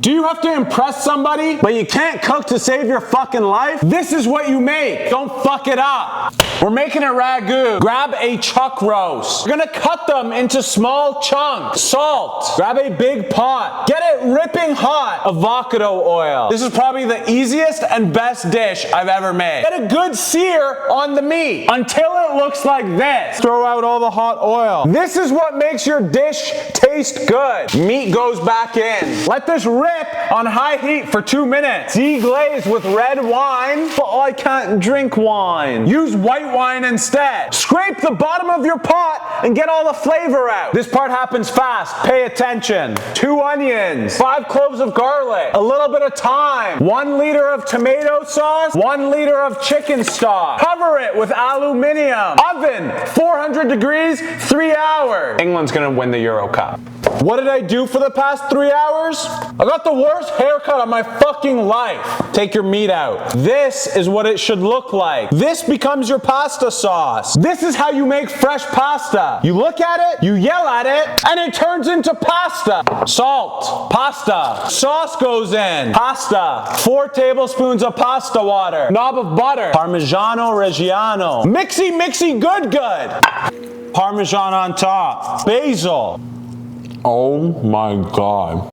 Do you have to impress somebody, but you can't cook to save your fucking life? This is what you make. Don't fuck it up. We're making a ragu. Grab a chuck roast. We're gonna cut them into small chunks. Salt. Grab a big pot. Get it ripping hot. Avocado oil. This is probably the easiest and best dish I've ever made. Get a good sear on the meat until it looks like this. Throw out all the hot oil. This is what makes your dish taste good. Meat goes back in. Let this rip on high heat for 2 minutes. Deglaze with red wine, but I can't drink wine. Use white wine instead. Scrape the bottom of your pot and get all the flavor out. This part happens fast. Pay attention. 2 onions, 5 cloves of garlic, a little bit of thyme, 1 liter of tomato sauce, 1 liter of chicken stock. Cover it with aluminium. Oven, 400 degrees, 3 hours. England's gonna win the Euro Cup. What did I do for the past 3 hours? I got the worst haircut of my fucking life. Take your meat out. This is what it should look like. This becomes your pasta sauce. This is how you make fresh pasta. You look at it, you yell at it, and it turns into pasta. Salt, pasta, sauce goes in, pasta, 4 tablespoons of pasta water, knob of butter, Parmigiano Reggiano, mixy, good. Parmesan on top, basil. Oh my God.